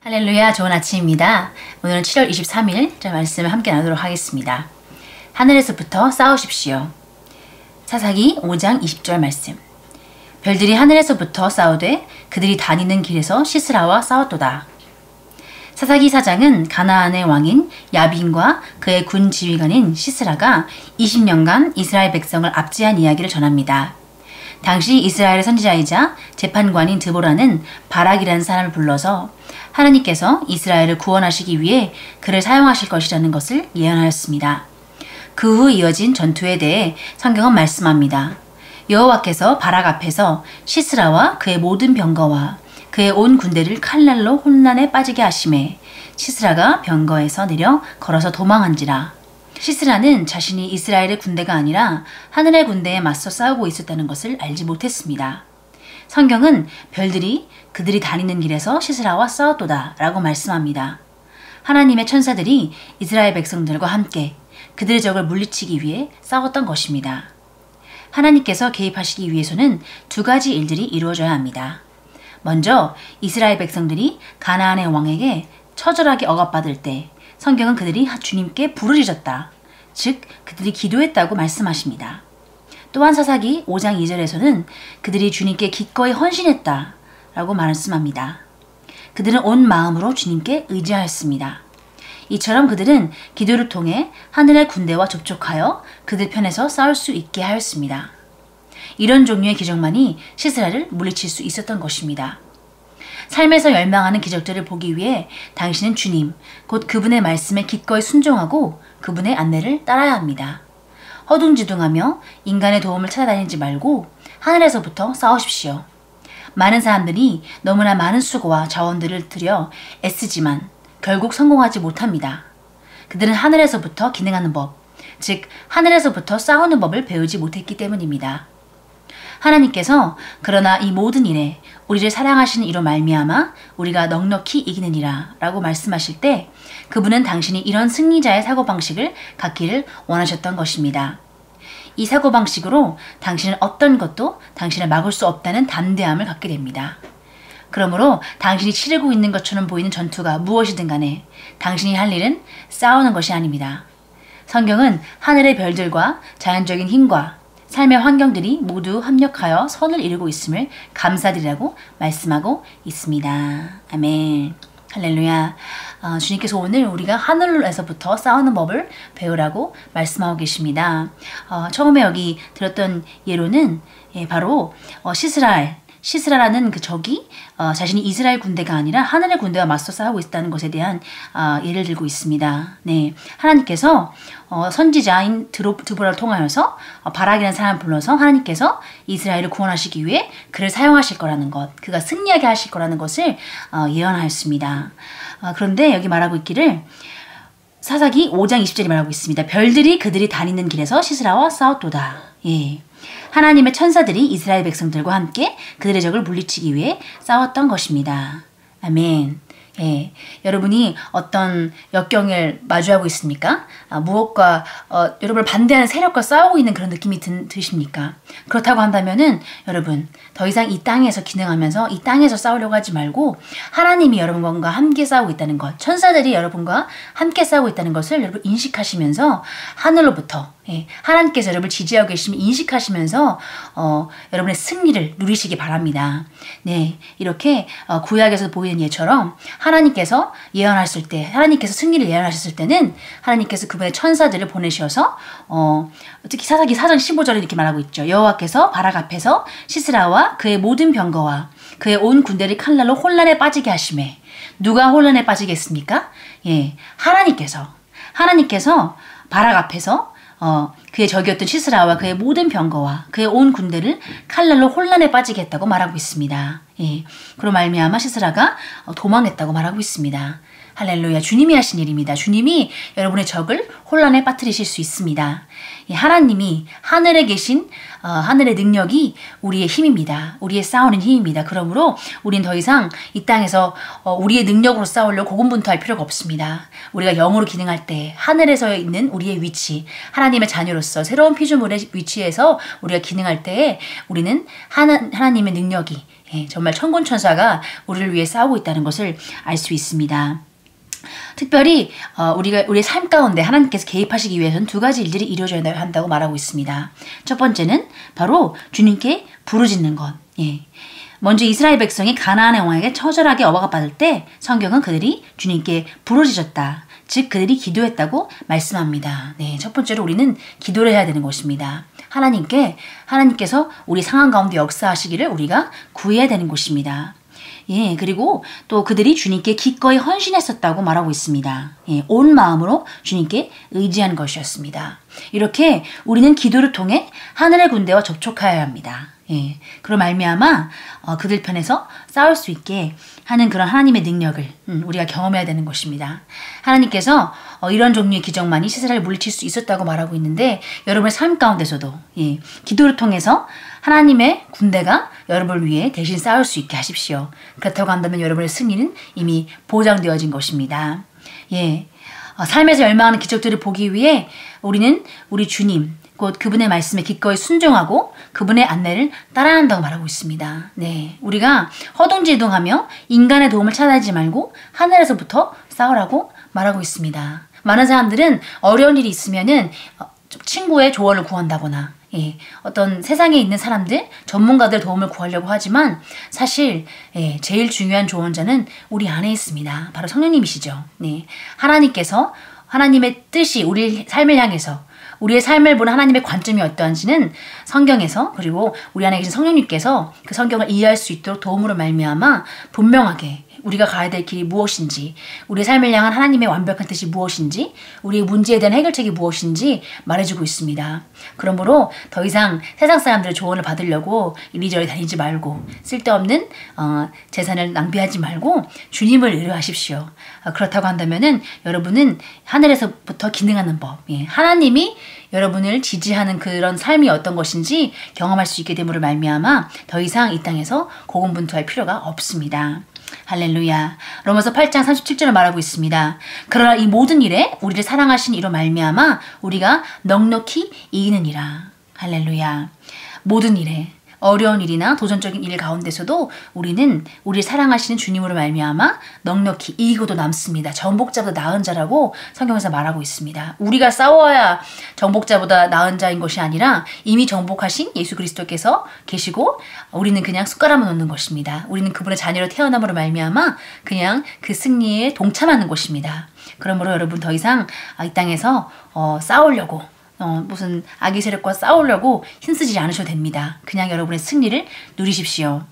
할렐루야, 좋은 아침입니다. 오늘은 7월 23일 말씀을 함께 나누도록 하겠습니다. 하늘에서부터 싸우십시오. 사사기 5장 20절 말씀. 별들이 하늘에서부터 싸우되 그들이 다니는 길에서 시스라와 싸웠도다. 사사기 4장은 가나안의 왕인 야빈과 그의 군 지휘관인 시스라가 20년간 이스라엘 백성을 압제한 이야기를 전합니다. 당시 이스라엘의 선지자이자 재판관인 드보라는 바락이라는 사람을 불러서 하나님께서 이스라엘을 구원하시기 위해 그를 사용하실 것이라는 것을 예언하였습니다. 그 후 이어진 전투에 대해 성경은 말씀합니다. 여호와께서 바락 앞에서 시스라와 그의 모든 병거와 그의 온 군대를 칼날로 혼란에 빠지게 하심에 시스라가 병거에서 내려 걸어서 도망한지라. 시스라는 자신이 이스라엘의 군대가 아니라 하늘의 군대에 맞서 싸우고 있었다는 것을 알지 못했습니다. 성경은 별들이 그들이 다니는 길에서 시스라와 싸웠도다 라고 말씀합니다. 하나님의 천사들이 이스라엘 백성들과 함께 그들의 적을 물리치기 위해 싸웠던 것입니다. 하나님께서 개입하시기 위해서는 두 가지 일들이 이루어져야 합니다. 먼저 이스라엘 백성들이 가나안의 왕에게 처절하게 억압받을 때 성경은 그들이 주님께 부르짖었다. 즉 그들이 기도했다고 말씀하십니다. 또한 사사기 5장 2절에서는 그들이 주님께 기꺼이 헌신했다 라고 말씀합니다. 그들은 온 마음으로 주님께 의지하였습니다. 이처럼 그들은 기도를 통해 하늘의 군대와 접촉하여 그들 편에서 싸울 수 있게 하였습니다. 이런 종류의 기적만이 시스라를 물리칠 수 있었던 것입니다. 삶에서 열망하는 기적들을 보기 위해 당신은 주님, 곧 그분의 말씀에 기꺼이 순종하고 그분의 안내를 따라야 합니다. 허둥지둥하며 인간의 도움을 찾아다니지 말고 하늘에서부터 싸우십시오. 많은 사람들이 너무나 많은 수고와 자원들을 들여 애쓰지만 결국 성공하지 못합니다. 그들은 하늘에서부터 기능하는 법, 즉 하늘에서부터 싸우는 법을 배우지 못했기 때문입니다. 하나님께서 그러나 이 모든 일에 우리를 사랑하시는 이로 말미암아 우리가 넉넉히 이기느니라 라고 말씀하실 때 그분은 당신이 이런 승리자의 사고방식을 갖기를 원하셨던 것입니다. 이 사고방식으로 당신은 어떤 것도 당신을 막을 수 없다는 담대함을 갖게 됩니다. 그러므로 당신이 치르고 있는 것처럼 보이는 전투가 무엇이든 간에 당신이 할 일은 싸우는 것이 아닙니다. 성경은 하늘의 별들과 자연적인 힘과 삶의 환경들이 모두 합력하여 선을 이루고 있음을 감사드리라고 말씀하고 있습니다. 아멘. 할렐루야. 주님께서 오늘 우리가 하늘에서부터 싸우는 법을 배우라고 말씀하고 계십니다. 처음에 여기 들었던 예로는 바로 시스라라는 그 적이 자신이 이스라엘 군대가 아니라 하늘의 군대와 맞서 싸우고 있다는 것에 대한 예를 들고 있습니다. 네, 하나님께서 선지자인 드보라를 통하여서 바락이라는 사람을 불러서 하나님께서 이스라엘을 구원하시기 위해 그를 사용하실 거라는 것, 그가 승리하게 하실 거라는 것을 예언하였습니다. 그런데 여기 말하고 있기를 사사기 5장 20절이 말하고 있습니다. 별들이 그들이 다니는 길에서 시스라와 싸웠도다. 예. 하나님의 천사들이 이스라엘 백성들과 함께 그들의 적을 물리치기 위해 싸웠던 것입니다. 아멘. 예, 여러분이 어떤 역경을 마주하고 있습니까? 무엇과 여러분을 반대하는 세력과 싸우고 있는 그런 느낌이 드십니까? 그렇다고 한다면은 여러분 더 이상 이 땅에서 기능하면서 이 땅에서 싸우려고 하지 말고 하나님이 여러분과 함께 싸우고 있다는 것, 천사들이 여러분과 함께 싸우고 있다는 것을 여러분 인식하시면서 하늘로부터 하나님께서 여러분을 지지하고 계시면 인식하시면서 여러분의 승리를 누리시기 바랍니다. 네, 이렇게 구약에서 보이는 예처럼 하나님께서 예언하셨을 때, 하나님께서 승리를 예언하셨을 때는 하나님께서 그분의 천사들을 보내셔서 특히 사사기 4장 15절에 이렇게 말하고 있죠. 여호와께서 바락 앞에서 시스라와 그의 모든 병거와 그의 온 군대를 칼날로 혼란에 빠지게 하심에. 누가 혼란에 빠지겠습니까? 예, 하나님께서 바락 앞에서 그의 적이었던 시스라와 그의 모든 병거와 그의 온 군대를 칼날로 혼란에 빠지게 했다고 말하고 있습니다. 예, 그로 말미암아 시스라가 도망했다고 말하고 있습니다. 할렐루야. 주님이 하신 일입니다. 주님이 여러분의 적을 혼란에 빠뜨리실 수 있습니다. 예, 하나님이 하늘에 계신 하늘의 능력이 우리의 힘입니다. 우리의 싸우는 힘입니다. 그러므로 우린 더 이상 이 땅에서 우리의 능력으로 싸우려고 고군분투할 필요가 없습니다. 우리가 영으로 기능할 때 하늘에서 있는 우리의 위치, 하나님의 자녀로서 새로운 피조물의 위치에서 우리가 기능할 때에 우리는 하나님의 능력이 예, 정말 천군천사가 우리를 위해 싸우고 있다는 것을 알 수 있습니다. 특별히 우리의 삶 가운데 하나님께서 개입하시기 위해서는 두 가지 일들이 이루어져야 한다고 말하고 있습니다. 첫 번째는 바로 주님께 부르짖는 것. 예. 먼저 이스라엘 백성이 가나안의 왕에게 처절하게 억압받을 때 성경은 그들이 주님께 부르짖었다. 즉 그들이 기도했다고 말씀합니다. 네, 첫 번째로 우리는 기도를 해야 되는 것입니다. 하나님께서 우리 상황 가운데 역사하시기를 우리가 구해야 되는 것입니다. 예, 그리고 또 그들이 주님께 기꺼이 헌신했었다고 말하고 있습니다. 예, 온 마음으로 주님께 의지한 것이었습니다. 이렇게 우리는 기도를 통해 하늘의 군대와 접촉하여야 합니다. 예, 그로 말미암아 그들 편에서 싸울 수 있게 하는 그런 하나님의 능력을 우리가 경험해야 되는 것입니다. 하나님께서 이런 종류의 기적만이 시세라를 물리칠 수 있었다고 말하고 있는데 여러분의 삶 가운데서도 기도를 통해서 하나님의 군대가 여러분을 위해 대신 싸울 수 있게 하십시오. 그렇다고 한다면 여러분의 승리는 이미 보장되어진 것입니다. 예, 삶에서 열망하는 기적들을 보기 위해 우리는 우리 주님 곧 그분의 말씀에 기꺼이 순종하고 그분의 안내를 따라한다고 말하고 있습니다. 네, 우리가 허둥지둥하며 인간의 도움을 찾아하지 말고 하늘에서부터 싸우라고 말하고 있습니다. 많은 사람들은 어려운 일이 있으면은 친구의 조언을 구한다거나 어떤 세상에 있는 사람들, 전문가들 도움을 구하려고 하지만 사실 제일 중요한 조언자는 우리 안에 있습니다. 바로 성령님이시죠. 네, 하나님께서 하나님의 뜻이 우리 삶을 향해서 우리의 삶을 보는 하나님의 관점이 어떠한지는 성경에서 그리고 우리 안에 계신 성령님께서 그 성경을 이해할 수 있도록 도움으로 말미암아 분명하게 우리가 가야 될 길이 무엇인지 우리의 삶을 향한 하나님의 완벽한 뜻이 무엇인지 우리의 문제에 대한 해결책이 무엇인지 말해주고 있습니다. 그러므로 더 이상 세상 사람들의 조언을 받으려고 이리저리 다니지 말고 쓸데없는 재산을 낭비하지 말고 주님을 의뢰하십시오. 그렇다고 한다면은 여러분은 하늘에서부터 기능하는 법, 하나님이 여러분을 지지하는 그런 삶이 어떤 것인지 경험할 수 있게 됨으로 말미암아 더 이상 이 땅에서 고군분투할 필요가 없습니다. 할렐루야. 로마서 8장 37절을 말하고 있습니다. 그러나 이 모든 일에 우리를 사랑하신 이로 말미암아 우리가 넉넉히 이기느니라. 할렐루야. 모든 일에 어려운 일이나 도전적인 일 가운데서도 우리는 우리를 사랑하시는 주님으로 말미암아 넉넉히 이기고도 남습니다. 정복자보다 나은 자라고 성경에서 말하고 있습니다. 우리가 싸워야 정복자보다 나은 자인 것이 아니라 이미 정복하신 예수 그리스도께서 계시고 우리는 그냥 숟가락만 놓는 것입니다. 우리는 그분의 자녀로 태어남으로 말미암아 그냥 그 승리에 동참하는 것입니다. 그러므로 여러분 더 이상 이 땅에서 싸우려고 무슨 악의 세력과 싸우려고 힘쓰지 않으셔도 됩니다. 그냥 여러분의 승리를 누리십시오.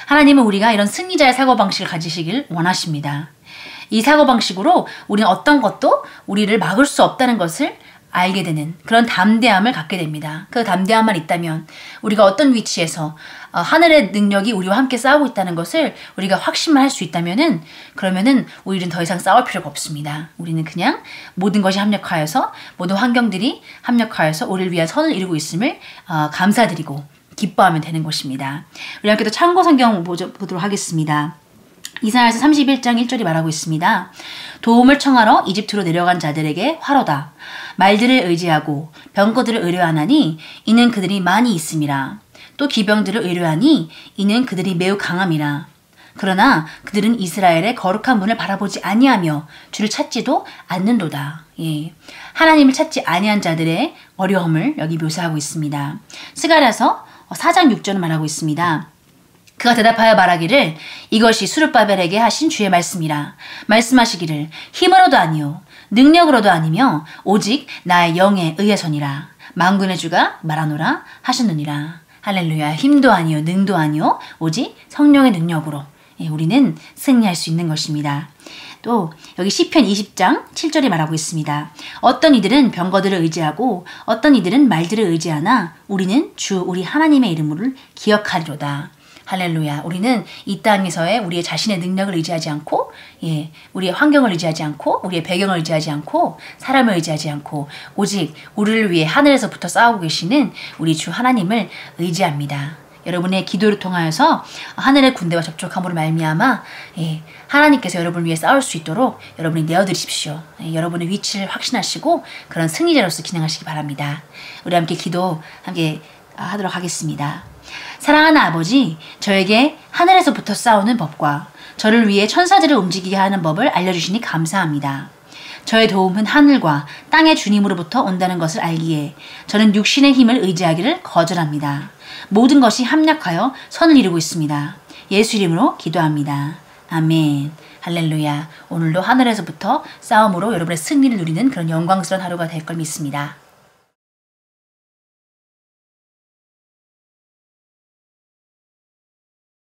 하나님은 우리가 이런 승리자의 사고방식을 가지시길 원하십니다. 이 사고방식으로 우리는 어떤 것도 우리를 막을 수 없다는 것을 알게 되는 그런 담대함을 갖게 됩니다. 그 담대함만 있다면 우리가 어떤 위치에서 하늘의 능력이 우리와 함께 싸우고 있다는 것을 우리가 확신만 할 수 있다면은 그러면은 우리는 더 이상 싸울 필요가 없습니다. 우리는 그냥 모든 것이 합력하여서 모든 환경들이 합력하여서 우리를 위한 선을 이루고 있음을 감사드리고 기뻐하면 되는 것입니다. 우리 함께 또 참고 성경 보도록 하겠습니다. 이사야서 31장 1절이 말하고 있습니다. 도움을 청하러 이집트로 내려간 자들에게 화로다. 말들을 의지하고 병거들을 의뢰하나니 이는 그들이 많이 있음이라. 또 기병들을 의뢰하니 이는 그들이 매우 강함이라. 그러나 그들은 이스라엘의 거룩한 문을 바라보지 아니하며 주를 찾지도 않는도다. 예. 하나님을 찾지 아니한 자들의 어려움을 여기 묘사하고 있습니다. 스가랴서 4장 6절은 말하고 있습니다. 그가 대답하여 말하기를 이것이 수르바벨에게 하신 주의 말씀이라. 말씀하시기를 힘으로도 아니요 능력으로도 아니며 오직 나의 영에 의해서니라. 만군의 주가 말하노라 하셨느니라. 할렐루야. 힘도 아니요 능도 아니요 오직 성령의 능력으로 우리는 승리할 수 있는 것입니다. 또 여기 시편 20장 7절이 말하고 있습니다. 어떤 이들은 병거들을 의지하고 어떤 이들은 말들을 의지하나 우리는 주 우리 하나님의 이름을 기억하리로다. 할렐루야. 우리는 이 땅에서의 우리의 자신의 능력을 의지하지 않고 우리의 환경을 의지하지 않고 우리의 배경을 의지하지 않고 사람을 의지하지 않고 오직 우리를 위해 하늘에서부터 싸우고 계시는 우리 주 하나님을 의지합니다. 여러분의 기도를 통하여서 하늘의 군대와 접촉함으로 말미암아 하나님께서 여러분을 위해 싸울 수 있도록 여러분이 내어드리십시오. 여러분의 위치를 확신하시고 그런 승리자로서 기능하시기 바랍니다. 우리 함께 기도 함께 하도록 하겠습니다. 사랑하는 아버지, 저에게 하늘에서부터 싸우는 법과 저를 위해 천사들을 움직이게 하는 법을 알려주시니 감사합니다. 저의 도움은 하늘과 땅의 주님으로부터 온다는 것을 알기에 저는 육신의 힘을 의지하기를 거절합니다. 모든 것이 합력하여 선을 이루고 있습니다. 예수 이름으로 기도합니다. 아멘. 할렐루야. 오늘도 하늘에서부터 싸움으로 여러분의 승리를 누리는 그런 영광스러운 하루가 될 걸 믿습니다.